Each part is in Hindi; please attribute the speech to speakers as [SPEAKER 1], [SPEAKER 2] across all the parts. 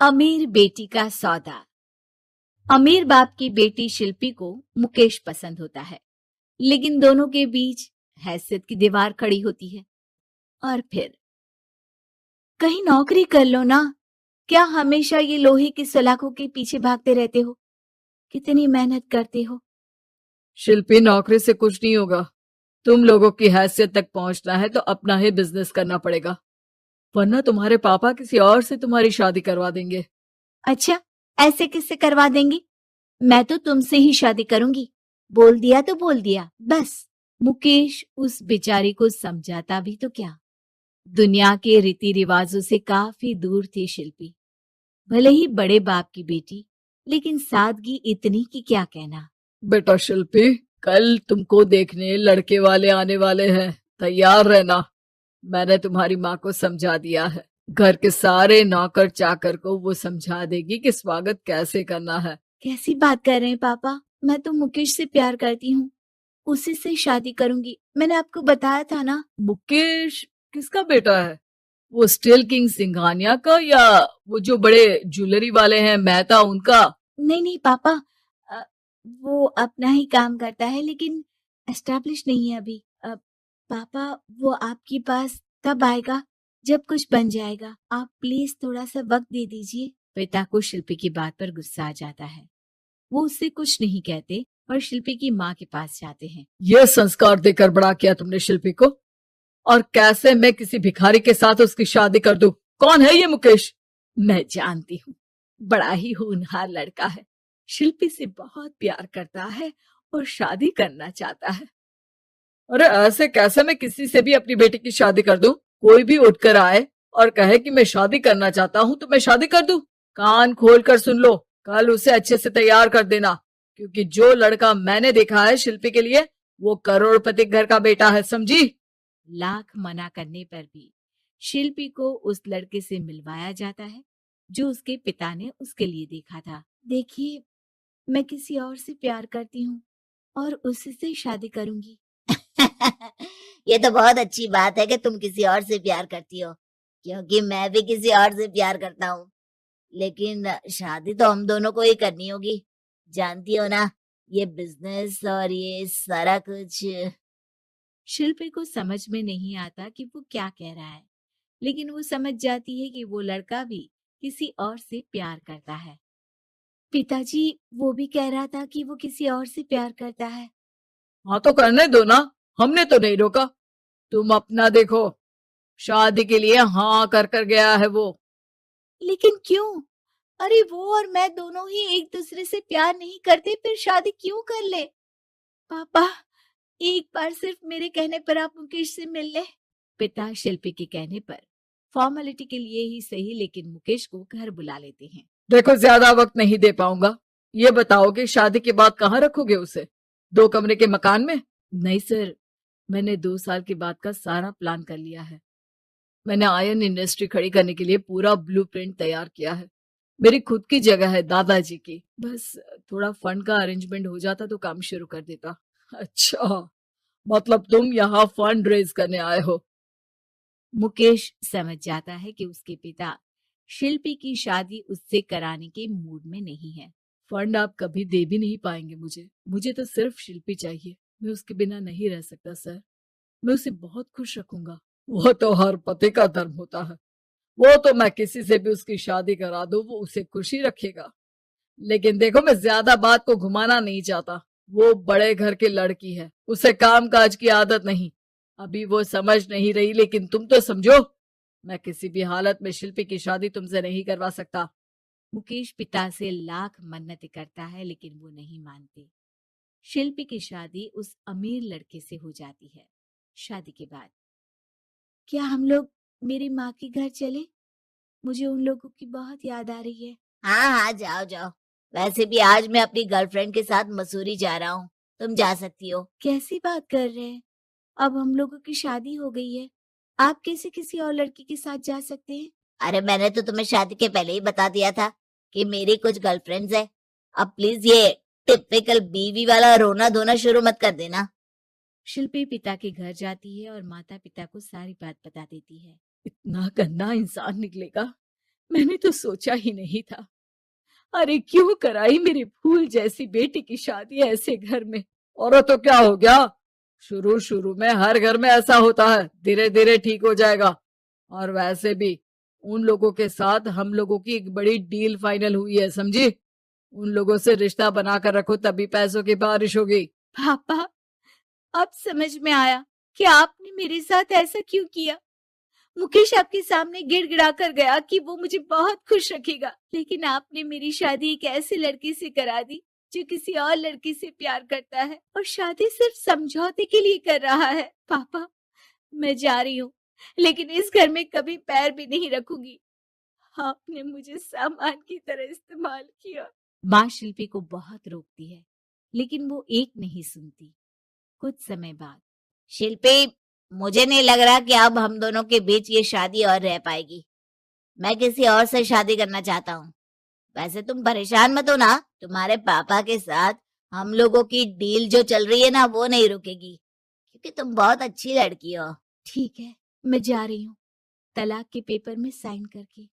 [SPEAKER 1] अमीर बेटी का सौदा। अमीर बाप की बेटी शिल्पी को मुकेश पसंद होता है, लेकिन दोनों के बीच हैसियत की दीवार खड़ी होती है। और फिर कहीं नौकरी कर लो ना, क्या हमेशा ये लोहे की सलाखों के पीछे भागते रहते हो? कितनी मेहनत करते हो।
[SPEAKER 2] शिल्पी, नौकरी से कुछ नहीं होगा। तुम लोगों की हैसियत तक पहुंचना है तो अपना ही बिजनेस करना पड़ेगा, वरना तुम्हारे पापा किसी और से तुम्हारी शादी करवा देंगे।
[SPEAKER 1] अच्छा, ऐसे किससे करवा देंगी? मैं तो तुमसे ही शादी करूंगी। बोल दिया तो बोल दिया, बस। मुकेश उस बेचारी को समझाता भी तो क्या। दुनिया के रीति रिवाजों से काफी दूर थी शिल्पी। भले ही बड़े बाप की बेटी, लेकिन सादगी इतनी कि क्या कहना।
[SPEAKER 2] बेटा शिल्पी, कल तुमको देखने लड़के वाले आने वाले हैं, तैयार रहना। मैंने तुम्हारी माँ को समझा दिया है। घर के सारे नौकर चाकर को वो समझा देगी कि स्वागत कैसे करना है।
[SPEAKER 1] कैसी बात कर रहे हैं पापा? मैं तो मुकेश से प्यार करती हूँ, उसी से शादी करूंगी। मैंने आपको बताया था ना।
[SPEAKER 2] मुकेश किसका बेटा है? वो स्टील किंग सिंघानिया का, या वो जो बड़े ज्वेलरी वाले हैं मेहता, उनका?
[SPEAKER 1] नहीं नहीं पापा, वो अपना ही काम करता है, लेकिन एस्टेब्लिश नहीं है अभी। पापा, वो आपके पास तब आएगा जब कुछ बन जाएगा। आप प्लीज थोड़ा सा वक्त दे दीजिए। पिता को शिल्पी की बात पर गुस्सा आ जाता है। वो उससे कुछ नहीं कहते और शिल्पी की माँ के पास जाते हैं।
[SPEAKER 2] ये संस्कार देकर बड़ा किया तुमने शिल्पी को, और कैसे मैं किसी भिखारी के साथ उसकी शादी कर दूं? कौन है ये मुकेश?
[SPEAKER 1] मैं जानती हूँ, बड़ा ही होनहार लड़का है। शिल्पी से बहुत प्यार करता है और शादी करना चाहता है।
[SPEAKER 2] अरे ऐसे कैसे मैं किसी से भी अपनी बेटी की शादी कर दूं? कोई भी उठकर आए और कहे कि मैं शादी करना चाहता हूं तो मैं शादी कर दूं? कान खोल कर सुन लो, कल उसे अच्छे से तैयार कर देना, क्योंकि जो लड़का मैंने देखा है शिल्पी के लिए, वो करोड़पति घर का बेटा है, समझी?
[SPEAKER 1] लाख मना करने पर भी शिल्पी को उस लड़के से मिलवाया जाता है जो उसके पिता ने उसके लिए देखा था। देखिए, मैं किसी और से प्यार करती हूँ और उसी से शादी करूंगी।
[SPEAKER 3] ये तो बहुत अच्छी बात है कि तुम किसी और से प्यार करती हो, क्योंकि मैं भी किसी और से प्यार करता हूँ। लेकिन शादी तो हम दोनों को ही करनी होगी, जानती हो ना, ये बिजनेस और ये सारा कुछ।
[SPEAKER 1] शिल्पी को समझ में नहीं आता कि वो क्या कह रहा है, लेकिन वो समझ जाती है कि वो लड़का भी किसी और से प्यार करता है। पिताजी, वो भी कह रहा था कि वो किसी और से प्यार करता है।
[SPEAKER 2] हाँ तो करने दो ना, हमने तो नहीं रोका। तुम अपना देखो, शादी के लिए हाँ कर गया है वो।
[SPEAKER 1] लेकिन क्यों? अरे वो और मैं दोनों ही एक दूसरे से प्यार नहीं करते, फिर शादी क्यों कर ले? पापा, एक बार सिर्फ मेरे कहने पर आप मुकेश से मिल ले। पिता शिल्पी के कहने पर फॉर्मेलिटी के लिए ही सही, लेकिन मुकेश को घर बुला लेते हैं।
[SPEAKER 2] देखो, ज्यादा वक्त नहीं दे पाऊंगा। ये बताओ कि शादी के बाद कहाँ रखोगे उसे? 2 कमरे के मकान में?
[SPEAKER 1] नहीं सर, मैंने 2 साल के बाद का सारा प्लान कर लिया है। मैंने आयरन इंडस्ट्री खड़ी करने के लिए पूरा ब्लूप्रिंट तैयार किया है। मेरी खुद की जगह है दादाजी की। बस थोड़ा फंड का अरेंजमेंट हो जाता तो काम शुरू कर देता।
[SPEAKER 2] अच्छा, मतलब तुम यहाँ फंड रेज करने आए हो?
[SPEAKER 1] मुकेश समझ जाता है कि उसके पिता शिल्पी की शादी उससे कराने के मूड में नहीं है।
[SPEAKER 2] फंड आप कभी दे भी नहीं पाएंगे मुझे। मुझे तो सिर्फ शिल्पी चाहिए। मैं उसके बिना नहीं रह सकता सर। मैं उसे बहुत खुश रखूंगा। वो तो हर पति का धर्म होता है। वो तो मैं किसी से भी उसकी शादी करा दूं, वो उसे खुशी रखेगा। लेकिन देखो, मैं ज्यादा बात को घुमाना नहीं चाहता। वो बड़े घर की लड़की है, उसे काम काज की आदत नहीं। अभी वो समझ नहीं रही, लेकिन तुम तो समझो। मैं किसी भी हालत में शिल्पी की शादी तुमसे नहीं करवा सकता।
[SPEAKER 1] मुकेश पिता से लाख मन्नतें करता है, लेकिन वो नहीं मानते। शिल्पी की शादी उस अमीर लड़के से हो जाती है। शादी के बाद क्या हम लोग मेरी माँ के घर चले? मुझे उन लोगों की बहुत याद आ रही है।
[SPEAKER 3] हाँ हाँ, जाओ जाओ। वैसे भी आज मैं अपनी गर्लफ्रेंड के साथ मसूरी जा रहा हूँ, तुम जा सकती हो।
[SPEAKER 1] कैसी बात कर रहे हैं? अब हम लोगों की शादी हो गई है, आप कैसे किसी और लड़की के साथ जा सकते हैं?
[SPEAKER 3] अरे मैंने तो तुम्हें शादी के पहले ही बता दिया था कि मेरी कुछ गर्लफ्रेंड्स है। अब प्लीज ये टिपिकल बीवी वाला रोना धोना शुरू मत कर देना।
[SPEAKER 1] शिल्पी पिता के घर जाती है और माता पिता को सारी बात बता देती है।
[SPEAKER 2] इतना गंदा इंसान निकलेगा, मैंने तो सोचा ही नहीं था। अरे क्यों कराई मेरी फूल जैसी बेटी की शादी ऐसे घर में। और तो क्या हो गया, शुरू शुरू में हर घर में ऐसा होता है, धीरे धीरे ठीक हो जाएगा। और वैसे भी उन लोगों के साथ हम लोगों की एक बड़ी डील फाइनल हुई है, समझी। उन लोगों से रिश्ता बनाकर रखो, तभी पैसों की बारिश होगी।
[SPEAKER 1] पापा, अब समझ में आया कि आपने मेरे साथ ऐसा क्यों किया। मुकेश आपके सामने गिड़गिड़ा कर गया कि वो मुझे बहुत खुश रखेगा, लेकिन आपने मेरी शादी एक ऐसे लड़के से करा दी जो किसी और लड़की से प्यार करता है और शादी सिर्फ समझौते के लिए कर रहा है। पापा, मैं जा रही हूँ, लेकिन इस घर में कभी पैर भी नहीं रखूंगी। आपने मुझे सामान की तरह इस्तेमाल किया। माँ शिल्पी को बहुत रोकती है, लेकिन वो एक नहीं सुनती। कुछ समय बाद,
[SPEAKER 3] शिल्पी, मुझे नहीं लग रहा कि अब हम दोनों के बीच ये शादी और रह पाएगी। मैं किसी और से शादी करना चाहता हूँ। वैसे तुम परेशान मत हो ना, तुम्हारे पापा के साथ हम लोगों की डील जो चल रही है ना, वो नहीं रुकेगी, क्योंकि तुम बहुत अच्छी लड़की हो।
[SPEAKER 1] ठीक है, मैं जा रही हूँ, तलाक के पेपर में साइन करके।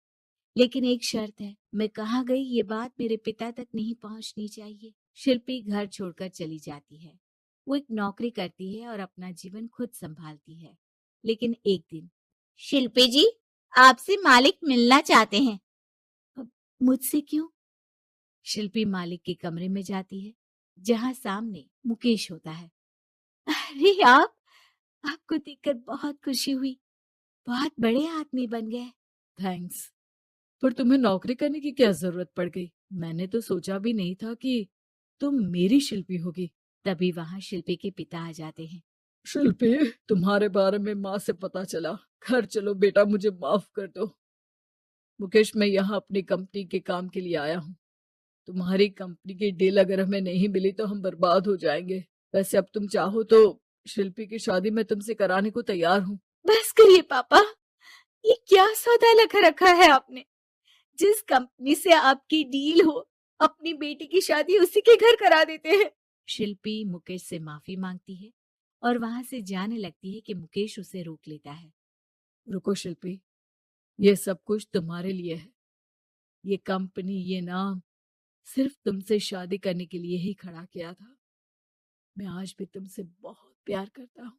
[SPEAKER 1] लेकिन एक शर्त है, मैं कहाँ गई ये बात मेरे पिता तक नहीं पहुंचनी चाहिए। शिल्पी घर छोड़कर चली जाती है। वो एक नौकरी करती है और अपना जीवन खुद संभालती है। लेकिन एक दिन,
[SPEAKER 3] शिल्पी जी, आपसे मालिक मिलना चाहते हैं।
[SPEAKER 1] अब मुझसे क्यों? शिल्पी मालिक के कमरे में जाती है, जहां सामने मुकेश होता है। अरे आप, आपको देखकर बहुत खुशी हुई, बहुत बड़े आदमी बन गए।
[SPEAKER 2] थैंक्स, पर तुम्हें नौकरी करने की क्या जरूरत पड़ गई। मैंने तो सोचा भी नहीं था कि तुम मेरी शिल्पी होगी।
[SPEAKER 1] तभी वहां शिल्पी के पिता आ जाते हैं।
[SPEAKER 2] शिल्पी, तुम्हारे बारे में माँ से पता चला। घर चलो बेटा, मुझे माफ कर दो। मुकेश, मैं यहाँ अपनी कंपनी के काम के लिए आया हूँ। तुम्हारी कंपनी की डील अगर हमें नहीं मिली तो हम बर्बाद हो जाएंगे। वैसे अब तुम चाहो तो शिल्पी की शादी मैं तुमसे कराने को तैयार हूँ।
[SPEAKER 1] बस करिए पापा, ये क्या सौदा लगा रखा है आपने। जिस कंपनी से आपकी डील हो, अपनी बेटी की शादी उसी के घर करा देते हैं। शिल्पी मुकेश से माफी मांगती है और वहां से जाने लगती है कि मुकेश उसे रोक लेता है।
[SPEAKER 2] रुको शिल्पी, ये सब कुछ तुम्हारे लिए है। ये कंपनी, ये नाम सिर्फ तुमसे शादी करने के लिए ही खड़ा किया था। मैं आज भी तुमसे बहुत प्यार करता हूँ।